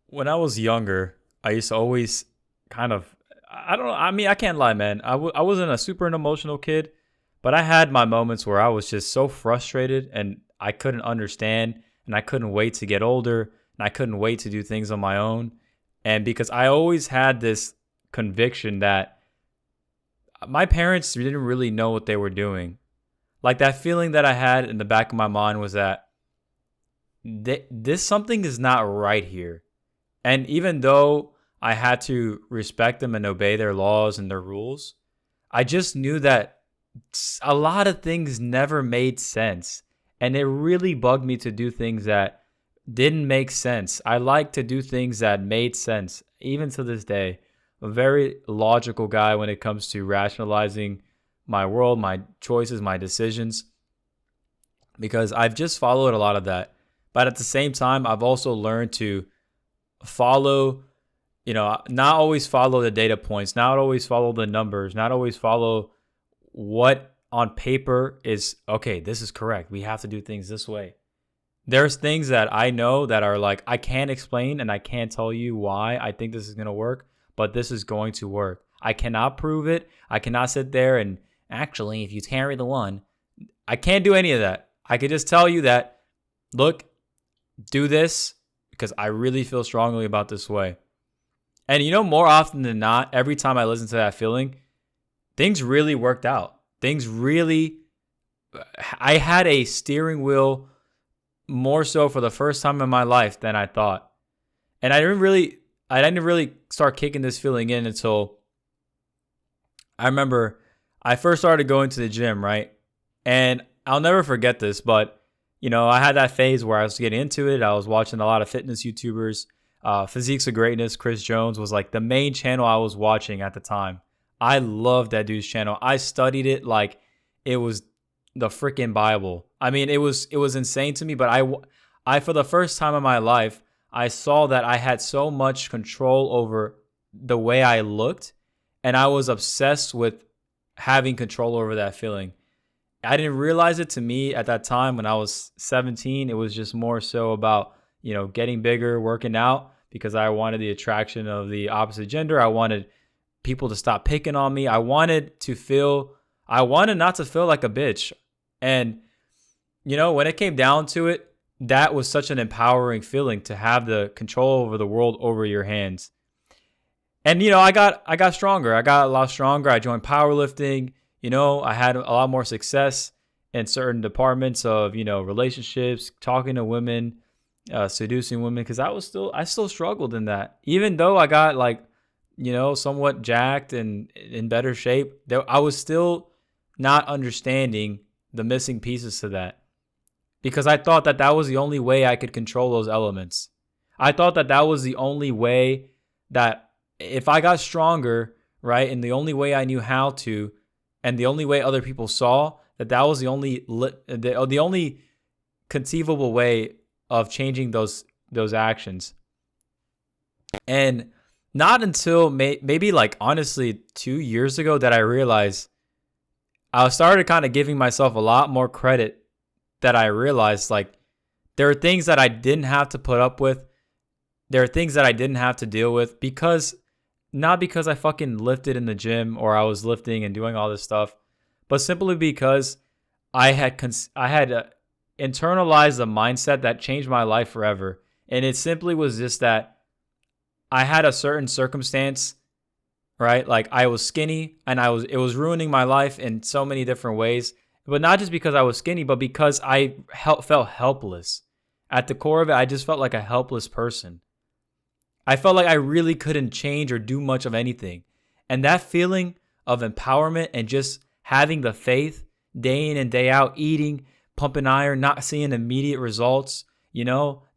When I was younger, I used to always kind of, I don't know. I mean, I can't lie, man. I wasn't a super an emotional kid, but I had my moments where I was just so frustrated and I couldn't understand and I couldn't wait to get older and I couldn't wait to do things on my own. And because I always had this conviction that my parents didn't really know what they were doing. Like that feeling that I had in the back of my mind was that this something is not right here. And even though I had to respect them and obey their laws and their rules, I just knew that a lot of things never made sense. And it really bugged me to do things that didn't make sense. I like to do things that made sense, even to this day. A very logical guy when it comes to rationalizing my world, my choices, my decisions, because I've just followed a lot of that. But at the same time, I've also learned to follow, not always follow the data points, not always follow the numbers, not always follow what on paper is okay, this is correct. We have to do things this way. There's things that I know that are like, I can't explain and I can't tell you why I think this is going to work, but this is going to work. I cannot prove it. I cannot sit there and actually, if you carry the one, I can't do any of that. I could just tell you that, look, do this because I really feel strongly about this way. And more often than not, every time I listen to that feeling, things really worked out. I had a steering wheel more so for the first time in my life than I thought. And I didn't really start kicking this feeling in until I remember I first started going to the gym, right? And I'll never forget this, but I had that phase where I was getting into it. I was watching a lot of fitness YouTubers. Physiques of Greatness, Chris Jones was like the main channel I was watching at the time. I loved that dude's channel. I studied it like it was the freaking Bible. I mean, it was insane to me, but I for the first time in my life, I saw that I had so much control over the way I looked, and I was obsessed with having control over that feeling. I didn't realize it. To me at that time when I was 17, it was just more so about, getting bigger, working out because I wanted the attraction of the opposite gender. I wanted people to stop picking on me. I wanted not to feel like a bitch. And, when it came down to it, that was such an empowering feeling to have the control over the world over your hands. And, I got stronger. I got a lot stronger. I joined powerlifting. I had a lot more success in certain departments of, relationships, talking to women, seducing women, because I still struggled in that. Even though I got like, somewhat jacked and in better shape, I was still not understanding the missing pieces to that because I thought that that was the only way I could control those elements. I thought that that was the only way that if I got stronger, right, and the only way I knew how to, and the only way other people saw that that was the only conceivable way of changing those actions. And not until maybe like honestly 2 years ago that I realized I started kind of giving myself a lot more credit, that I realized like there are things that I didn't have to put up with. There are things that I didn't have to deal with because not because I fucking lifted in the gym or I was lifting and doing all this stuff, but simply because I had internalized a mindset that changed my life forever. And it simply was just that I had a certain circumstance, right? Like I was skinny and it was ruining my life in so many different ways, but not just because I was skinny, but because I felt helpless. At the core of it, I just felt like a helpless person. I felt like I really couldn't change or do much of anything. And that feeling of empowerment and just having the faith day in and day out, eating, pumping iron, not seeing immediate results,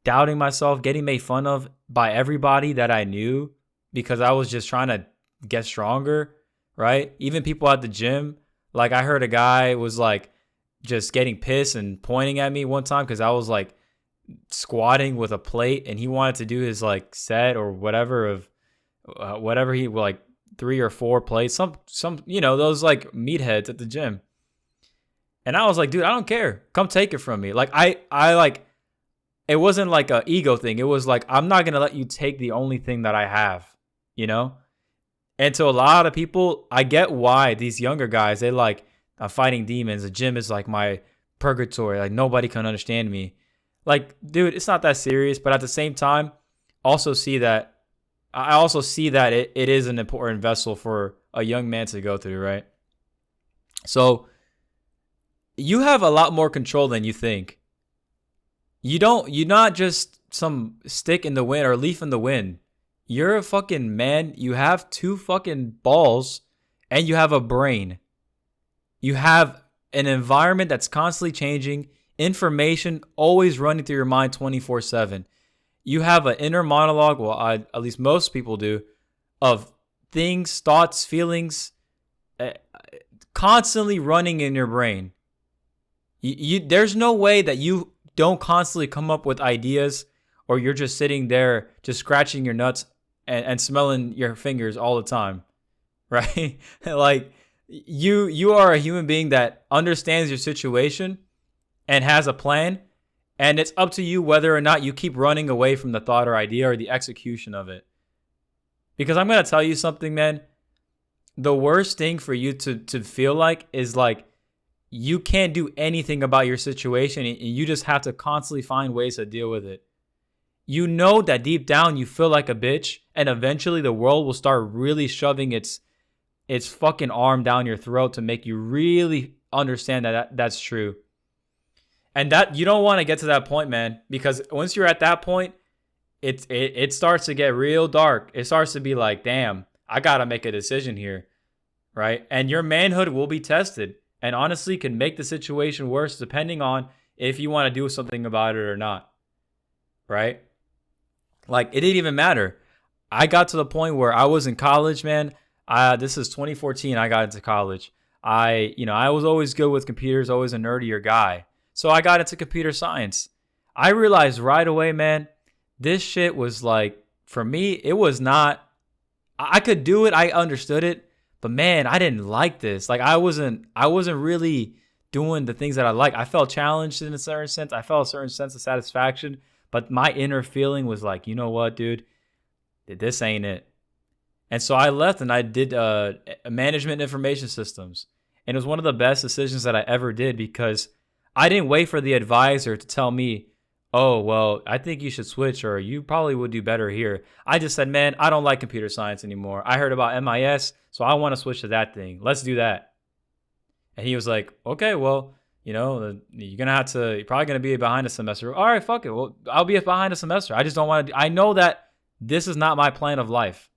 doubting myself, getting made fun of by everybody that I knew because I was just trying to get stronger, right? Even people at the gym. Like I heard a guy was like just getting pissed and pointing at me one time because I was like squatting with a plate and he wanted to do his like set or whatever of whatever he like 3 or 4 plates, some those like meatheads at the gym. And I was like, dude, I don't care. Come take it from me. Like I like it wasn't like a ego thing. It was like, I'm not going to let you take the only thing that I have, you know? And to a lot of people, I get why these younger guys, they like, I'm fighting demons. The gym is like my purgatory. Like nobody can understand me. Like, dude, it's not that serious. But at the same time, also see that I also see that it is an important vessel for a young man to go through, right? So you have a lot more control than you think. You're not just some stick in the wind or leaf in the wind. You're a fucking man. You have two fucking balls and you have a brain. You have an environment that's constantly changing, information always running through your mind 24/7. You have an inner monologue, well, at least most people do, of things, thoughts, feelings constantly running in your brain. There's no way that you don't constantly come up with ideas or you're just sitting there just scratching your nuts and smelling your fingers all the time, right? Like you are a human being that understands your situation and has a plan, and it's up to you whether or not you keep running away from the thought or idea or the execution of it. Because I'm going to tell you something, man. The worst thing for you to feel like is like you can't do anything about your situation and you just have to constantly find ways to deal with it. You know that deep down you feel like a bitch, and eventually the world will start really shoving its fucking arm down your throat to make you really understand that that's true. And that you don't want to get to that point, man, because once you're at that point, it starts to get real dark. It starts to be like, damn, I got to make a decision here, right? And your manhood will be tested, and honestly can make the situation worse depending on if you want to do something about it or not, right? Like, it didn't even matter. I got to the point where I was in college, man. This is 2014. I got into college. I was always good with computers, always a nerdier guy. So I got into computer science. I realized right away, man, this shit was like, for me, it was not, I could do it. I understood it. But man, I didn't like this. Like I wasn't really doing the things that I like. I felt challenged in a certain sense. I felt a certain sense of satisfaction. But my inner feeling was like, you know what, dude? This ain't it. And so I left and I did management information systems. And it was one of the best decisions that I ever did because I didn't wait for the advisor to tell me, oh, well, I think you should switch or you probably would do better here. I just said, man, I don't like computer science anymore. I heard about MIS, so I want to switch to that thing. Let's do that. And he was like, okay, well, you're probably going to be behind a semester. All right, fuck it. Well, I'll be behind a semester. I just don't want to. I know that this is not my plan of life.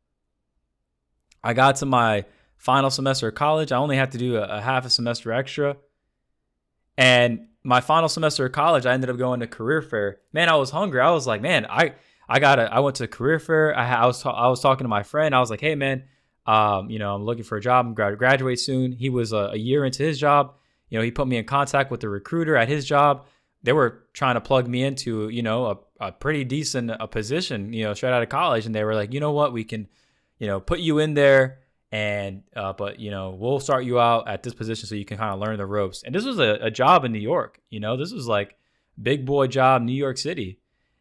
I got to my final semester of college. I only had to do a half a semester extra. And my final semester of college, I ended up going to career fair. Man, I was hungry. I was like, man, I went to career fair. I was talking to my friend. I was like, hey, man, I'm looking for a job. I'm going to graduate soon. He was a year into his job. He put me in contact with the recruiter at his job. They were trying to plug me into, a pretty decent position, straight out of college. And they were like, you know what, we can, put you in there. And, but we'll start you out at this position so you can kind of learn the ropes. And this was a job in New York. This was like big boy job, New York City.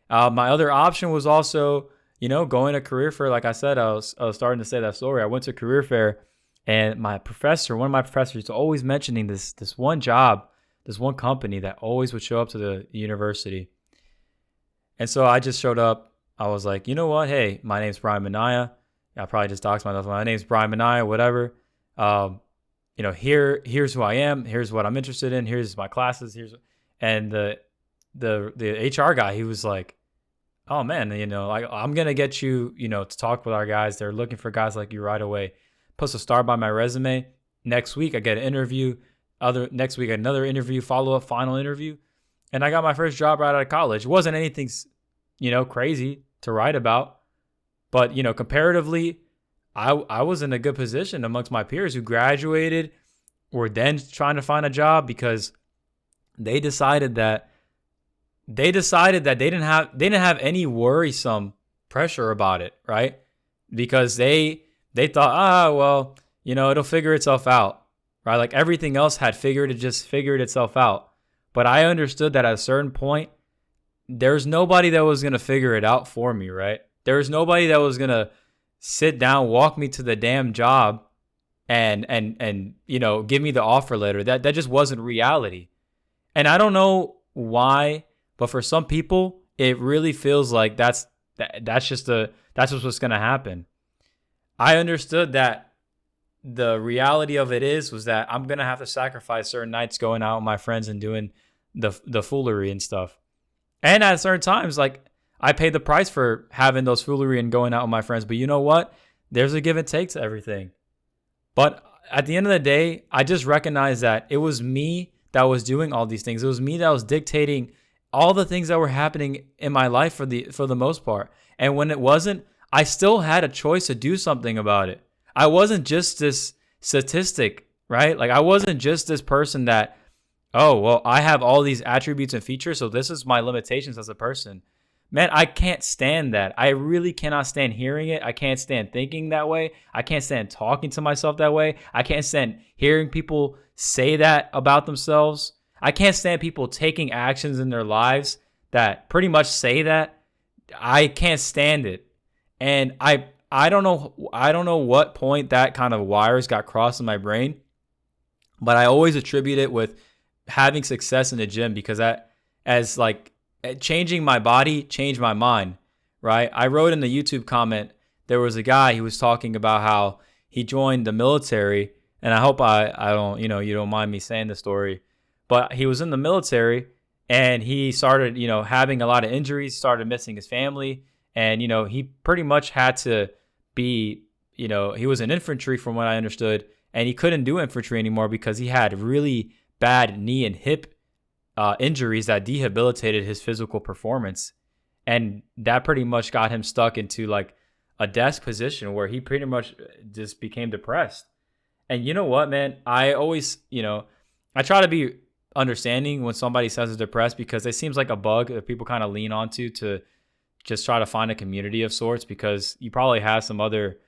My other option was also, going to career fair. Like I said, I was starting to say that story. I went to career fair and one of my professors, always mentioning this one job, this one company that always would show up to the university. And so I just showed up. I was like, you know what? Hey, my name's Brian Minaya. I probably just doxed myself. My name's Brian Minaya, whatever. Here's who I am. Here's what I'm interested in. Here's my classes. And the HR guy, he was like, oh man, I'm going to get you, to talk with our guys. They're looking for guys like you right away. Puts a star by my resume. Next week, I get an interview. Next week, another interview, follow-up, final interview. And I got my first job right out of college. It wasn't anything, crazy to write about. But, comparatively, I was in a good position amongst my peers who graduated, were then trying to find a job because they decided that they didn't have any worrisome pressure about it, right? Because they thought, it'll figure itself out, right? Like everything else had figured itself out. But I understood that at a certain point, there's nobody that was gonna figure it out for me, right? There was nobody that was gonna sit down, walk me to the damn job, and give me the offer letter. That just wasn't reality. And I don't know why, but for some people, it really feels like that's just what's gonna happen. I understood that the reality of it was that I'm gonna have to sacrifice certain nights going out with my friends and doing the foolery and stuff. And at certain times, like, I paid the price for having those foolery and going out with my friends. But you know what? There's a give and take to everything. But at the end of the day, I just recognized that it was me that was doing all these things. It was me that was dictating all the things that were happening in my life for the most part. And when it wasn't, I still had a choice to do something about it. I wasn't just this statistic, right? Like, I wasn't just this person that, oh, well, I have all these attributes and features, so this is my limitations as a person. Man, I can't stand that. I really cannot stand hearing it. I can't stand thinking that way. I can't stand talking to myself that way. I can't stand hearing people say that about themselves. I can't stand people taking actions in their lives that pretty much say that. I can't stand it. And I don't know what point that kind of wires got crossed in my brain, but I always attribute it with having success in the gym, because that, as like, changing my body changed my mind, right? I wrote in the YouTube comment, there was a guy who was talking about how he joined the military, and I hope I don't, you don't mind me saying the story, but he was in the military and he started, having a lot of injuries, started missing his family, and, he pretty much had to be, he was in infantry from what I understood, and he couldn't do infantry anymore because he had really bad knee and hip injuries that debilitated his physical performance. And that pretty much got him stuck into like a desk position where he pretty much just became depressed. And you know what, man? I always, I try to be understanding when somebody says they're depressed, because it seems like a bug that people kind of lean onto to just try to find a community of sorts, because you probably have some other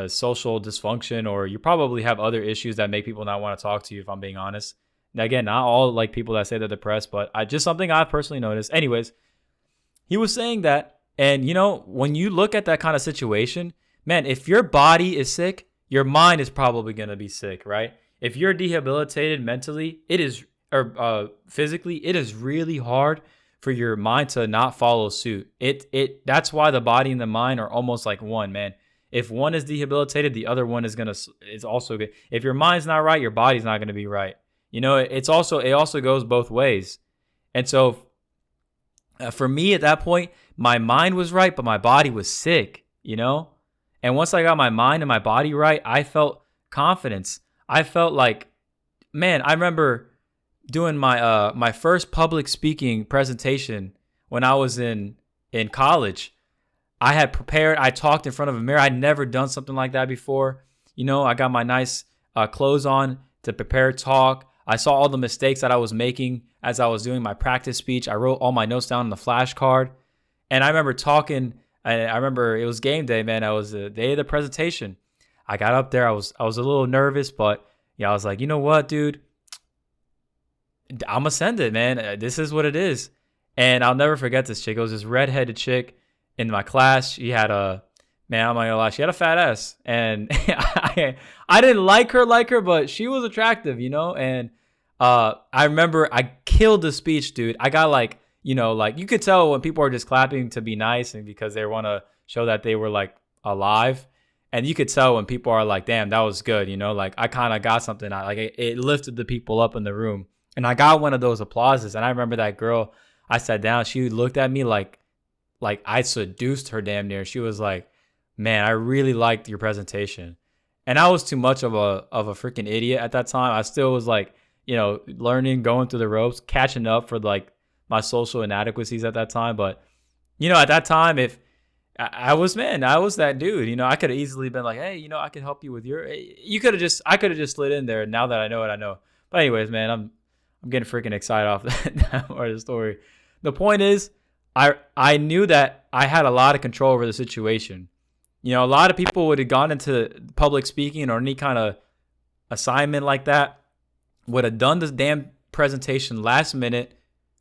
social dysfunction, or you probably have other issues that make people not want to talk to you, if I'm being honest. Now, again, not all like people that say they're depressed, but just something I've personally noticed. Anyways, he was saying that, and when you look at that kind of situation, man, if your body is sick, your mind is probably going to be sick, right? If you're debilitated mentally, or physically, it is really hard for your mind to not follow suit. That's why the body and the mind are almost like one, man. If one is debilitated, the other one is also good. If your mind's not right, your body's not going to be right. It also goes both ways. And so for me at that point, my mind was right, but my body was sick, And once I got my mind and my body right, I felt confidence. I felt like, man, I remember doing my first public speaking presentation when I was in college. I had prepared. I talked in front of a mirror. I'd never done something like that before. I got my nice clothes on to prepare talk. I saw all the mistakes that I was making as I was doing my practice speech. I wrote all my notes down on the flashcard. And I remember talking. I remember it was game day, man. I was the day of the presentation. I got up there. I was a little nervous, but I was like, you know what, dude? I'm gonna send it, man. This is what it is. And I'll never forget this chick. It was this redheaded chick in my class. She had I'm not gonna lie, she had a fat ass, and I didn't like her, but she was attractive, And I remember I killed the speech, dude. I got like you could tell when people are just clapping to be nice and because they want to show that they were like alive, and you could tell when people are like, damn, that was good, Like I kind of got something out, like it lifted the people up in the room, and I got one of those applauses. And I remember that girl, I sat down, she looked at me like I seduced her damn near. She was like, man, I really liked your presentation. And I was too much of a freaking idiot at that time. I still was like, learning, going through the ropes, catching up for like my social inadequacies at that time. But, at that time, if I was that dude, I could have easily been like, hey, I could help you with I could have just slid in there. Now that I know what I know. But anyways, man, I'm getting freaking excited off that part of the story. The point is, I knew that I had a lot of control over the situation. A lot of people would have gone into public speaking or any kind of assignment like that, would have done this damn presentation last minute,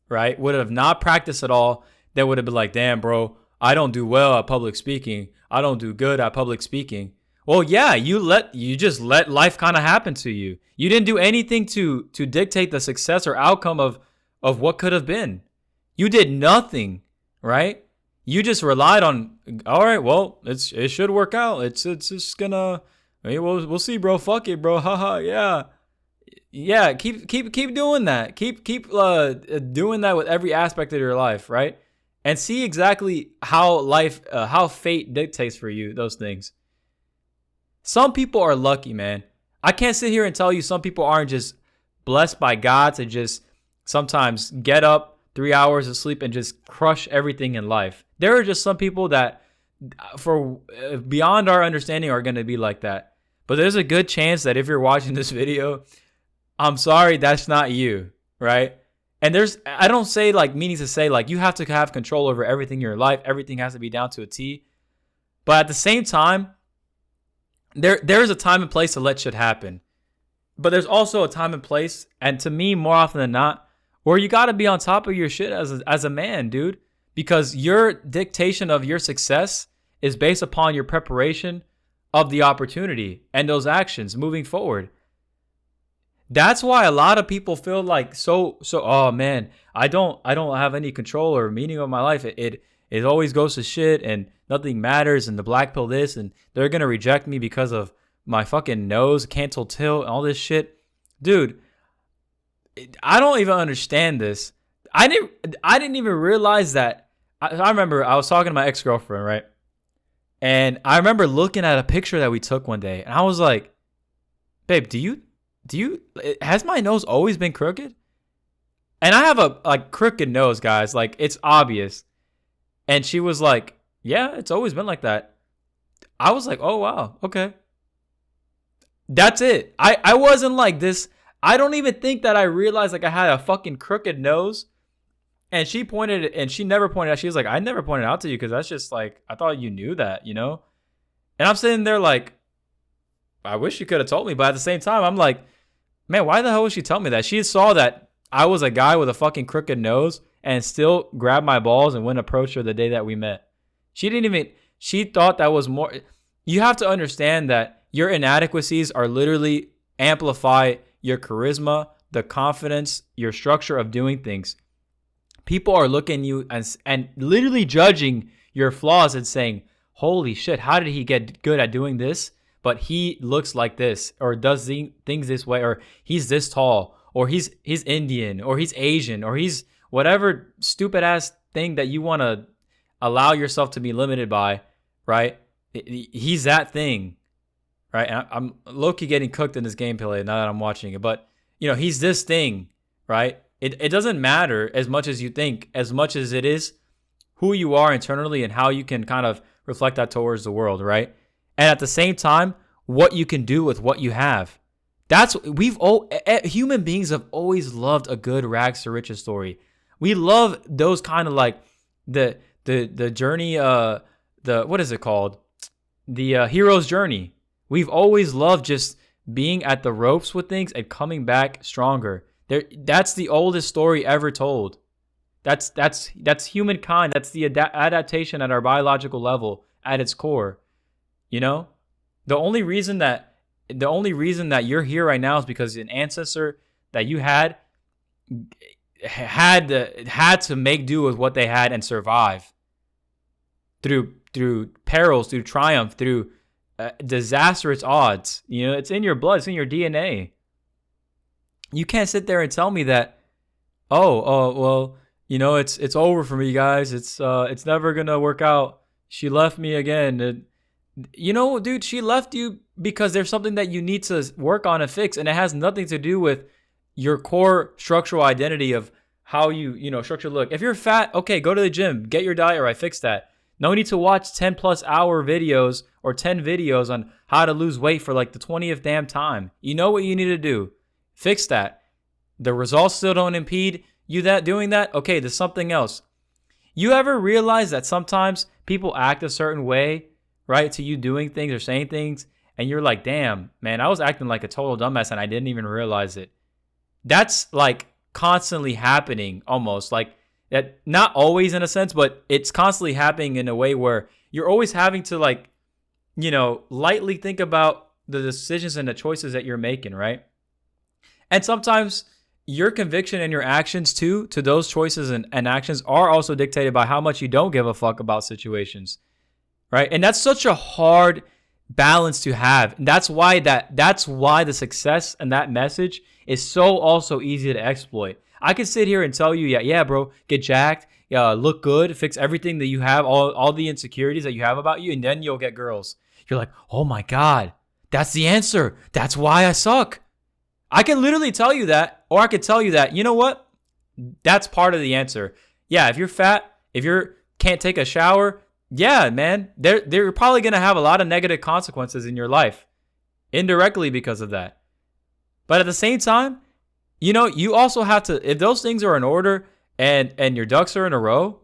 right, would have not practiced at all, they would have been like, damn, bro, I don't do well at public speaking. I don't do good at public speaking. Well, yeah, you just let life kind of happen to you. You didn't do anything to dictate the success or outcome of what could have been. You did nothing, right? You just relied on, all right, well, it should work out. It's just gonna, we'll see, bro. Fuck it, bro. Haha, yeah. Yeah, keep doing that. Keep doing that with every aspect of your life, right? And see exactly how how fate dictates for you those things. Some people are lucky, man. I can't sit here and tell you some people aren't just blessed by God to just sometimes get up 3 hours of sleep and just crush everything in life. There are just some people that, for beyond our understanding, are going to be like that. But there's a good chance that if you're watching this video, I'm sorry, that's not you, right? And I don't say like meaning to say like you have to have control over everything in your life. Everything has to be down to a T. But at the same time, there is a time and place to let shit happen. But there's also a time and place, and to me, more often than not, where you got to be on top of your shit as a man, dude. Because your dictation of your success is based upon your preparation of the opportunity and those actions moving forward. That's why a lot of people feel like oh man, I don't have any control or meaning of my life. It always goes to shit and nothing matters, and the black pill this, and they're gonna reject me because of my fucking nose, cantal tilt, and all this shit. Dude, I don't even understand this. I didn't even realize that. I remember I was talking to my ex-girlfriend, right? And I remember looking at a picture that we took one day, and I was like, babe, has my nose always been crooked? And I have a crooked nose, guys. Like, it's obvious. And she was like, yeah, it's always been like that. I was like, oh, wow. Okay. That's it. I wasn't like this. I don't even think that I realized like I had a fucking crooked nose. And she never pointed out. She was like, I never pointed out to you because that's just like, I thought you knew that, you know? And I'm sitting there like, I wish you could have told me. But at the same time, I'm like, man, why the hell would she tell me that? She saw that I was a guy with a fucking crooked nose and still grabbed my balls and went approach her the day that we met. She thought that was more. You have to understand that your inadequacies are literally amplify your charisma, the confidence, your structure of doing things. People are looking at you and literally judging your flaws and saying, holy shit, how did he get good at doing this? But he looks like this, or does things this way, or he's this tall, or he's Indian, or he's Asian, or he's whatever stupid ass thing that you want to allow yourself to be limited by, right? He's that thing, right? And I'm low-key getting cooked in this gameplay now that I'm watching it, but he's this thing, right? It doesn't matter as much as you think, as much as it is who you are internally and how you can kind of reflect that towards the world, right? And at the same time, what you can do with what you have. Human beings have always loved a good rags to riches story. We love those kind of like the journey, what is it called? The hero's journey. We've always loved just being at the ropes with things and coming back stronger. That's the oldest story ever told. That's humankind. That's the adaptation at our biological level at its core. The only reason that you're here right now is because an ancestor that you had to make do with what they had and survive through perils, through triumph, through disastrous odds. It's in your blood, it's in your DNA. You can't sit there and tell me that, well, it's over for me, guys. It's never gonna work out. She left me again. Dude, she left you because there's something that you need to work on and fix, and it has nothing to do with your core structural identity of how you structure look. If you're fat, okay, go to the gym, get your diet right, fix that. No need to watch 10 plus hour videos or 10 videos on how to lose weight for like the 20th damn time. You know what you need to do. Fix that. The results still don't impede you doing that? Okay, there's something else. You ever realize that sometimes people act a certain way, right, to you doing things or saying things, and you're like, damn, man, I was acting like a total dumbass and I didn't even realize it. That's like constantly happening, almost like that. Not always in a sense, but it's constantly happening in a way where you're always having to, like, lightly think about the decisions and the choices that you're making, right? And sometimes your conviction and your actions too, to those choices and actions, are also dictated by how much you don't give a fuck about situations, right? And that's such a hard balance to have. And that's why the success and that message is so also easy to exploit. I could sit here and tell you, yeah, bro, get jacked, look good, fix everything that you have, all the insecurities that you have about you, and then you'll get girls. You're like, oh my God, that's the answer. That's why I suck. I can literally tell you that, or I could tell you that, you know what? That's part of the answer. Yeah, if you're fat, if you can't take a shower, yeah, man, they're probably going to have a lot of negative consequences in your life indirectly because of that. But at the same time, you also have to, if those things are in order and your ducks are in a row,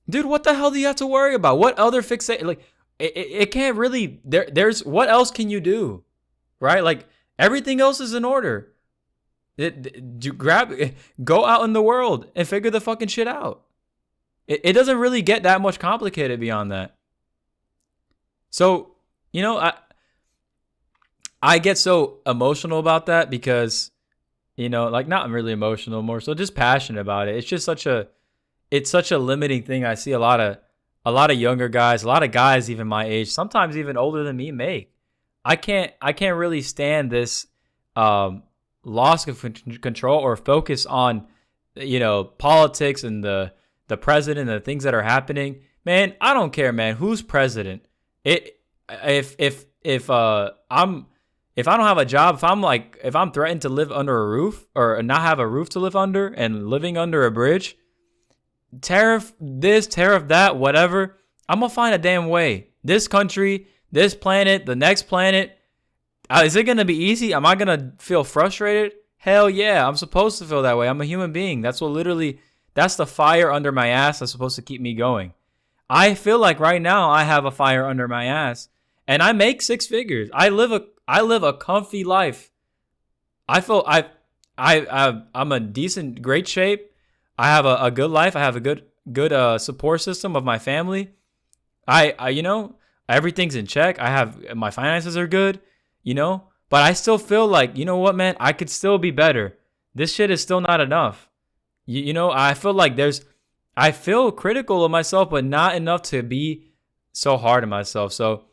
dude, what the hell do you have to worry about? What other fixate? Like, it can't really, there's, what else can you do? Right? Like, everything else is in order. Go out in the world and figure the fucking shit out. It doesn't really get that much complicated beyond that. So, I get so emotional about that because, like, not really emotional, more so just passionate about it. It's just such a limiting thing. I see a lot of younger guys, a lot of guys even my age, sometimes even older than me, make. I can't really stand this loss of control or focus on, politics and the president and the things that are happening. Man, I don't care, man. Who's president? If I don't have a job, if I'm threatened to live under a roof or not have a roof to live under and living under a bridge, tariff this, tariff that, whatever, I'm gonna find a damn way. This country, this planet, the next planet, is it gonna be easy? Am I gonna feel frustrated? Hell yeah, I'm supposed to feel that way. I'm a human being. That's the fire under my ass that's supposed to keep me going. I feel like right now I have a fire under my ass and I make six figures. I live a comfy life. I'm a decent, great shape. I have a good life. I have a good support system of my family. Everything's in check. My finances are good, but I still feel like, you know what, man, I could still be better. This shit is still not enough. I feel like I feel critical of myself, but not enough to be so hard on myself. So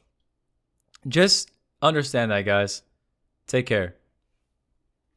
just understand that, guys. Take care.